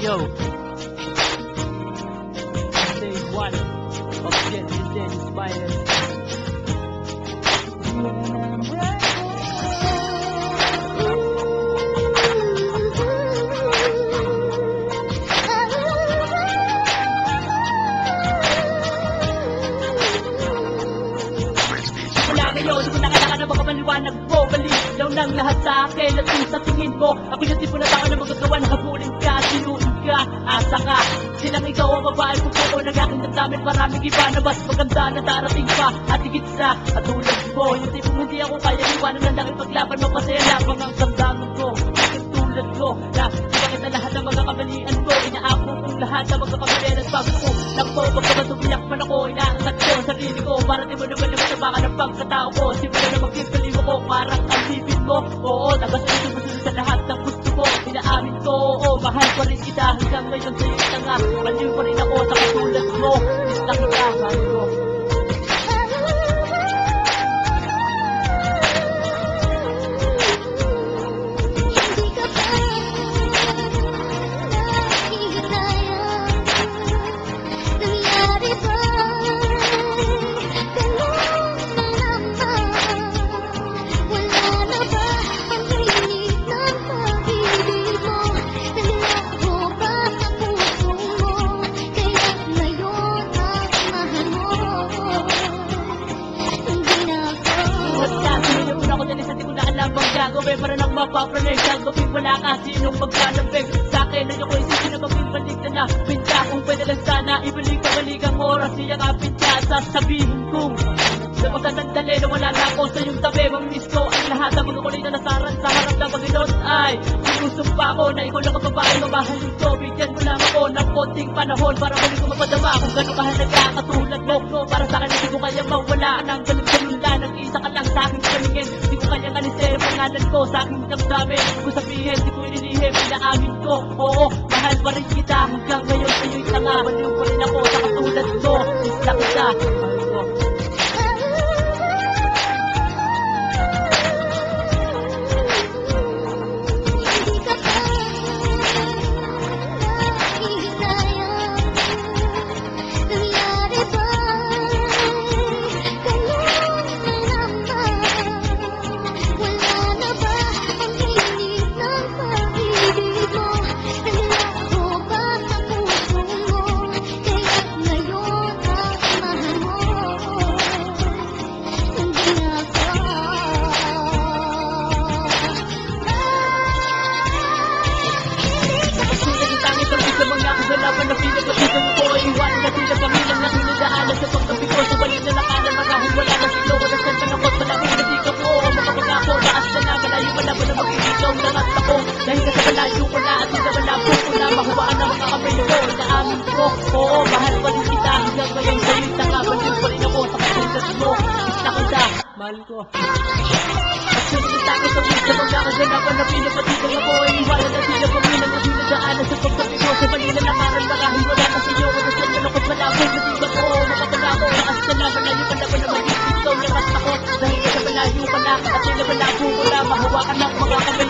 Yo, stage one of Get This Inspired. Wala ngayon, di ko na kailangan na makapaliwanag mo. Baliw ng lahat sa akin at kung sa tingin mo ako yung tipo na tao na magagawa na habulin ka, sinuin ka, asa ka. Silang ikaw ang babae ko po ng aking damdamin. Maraming iba na mas maganda na darating pa at higit sa katulad mo. Yung tipong hindi ako kaya iwanan na lang ipaglaban. Mapasaya lamang ang damdamin ko. Yung tulad ko na ibangit na lahat ng mga kamalian ko. Inaako kong lahat ng mga kamalian at bago ko nagpo, pagkabat umiyak man ako, inaangat ko ang sarili ko para di mo naman naman nabakan ang pagkatao ko. Simula na magkikaliw ako parang ang bibig mo. Oo, nabas na sumusunod sa lahat ng gusto ko. Inaamin ko, oo, mahal pa rin kita hanggang ngayon sa'yo na nga. Baliw pa rin ako sa katulad mo. Miss na kita, mahal ko. Para nang mapapranig gagawin wala ka sinong maglalambig sa akin na yung isipin na magbibalik na pinta kung pwede lang sana ibalik ka baligang oras siyakapin ka sasabihin kong na magkatandali na wala na ako sa iyong tabi mamiss ko ang lahat ng mga kulit na nasaran sa harap ng Panginoon ay gusto pa ako na ikaw lang ang babae mamahalin ko bigyan mo lang ako ng konting panahon para muli ko mapadama kung gano'ng kahalaga katulad mo para sa akin hindi ko kaya mawala ng ganun-ganun lang nag-isa ka lang sa aking paningin hindi ko kaya kalisero pangalan ko sa aking damdamin kung sabihin di ko inilihim inaamin ko oo mahal pa rin kita hanggang ngayon sa'yo'y tanga baliw pa rin ako sa katulad ko isla kita mahal ko. Laban na pinagkapitan ko ay iwanan na sila kami lang na pinagdaanan sa pagkapi ko sa balik na nakanan marahil wala na silo wala sa panakot malaki na di ka po makapag ako taas na na malayo malaban na magkikitaw na rat ako dahil na sa malayo ko na at sa malabo ko na mahuwaan na mga kamay ko inaamin ko oo mahal pa rin kita hanggang ngayon sa'yo nakabalik pa rin ako sa katulad mo kita kita mahal ko at sinigita ko sa mga mga kaganapan na pinagkatitan ako ay iwanan na sila kami lang na pinagdaanan sa pagkapi ko sa balik na nakanan marahil wala na sa'yo wala sa malakot malabo na di ba ko makapagako taas na na malayo pa naman na magkikitaw na rat ako dahil sa malayo pa na at sila malabo ko na mahawakan ng mga kamay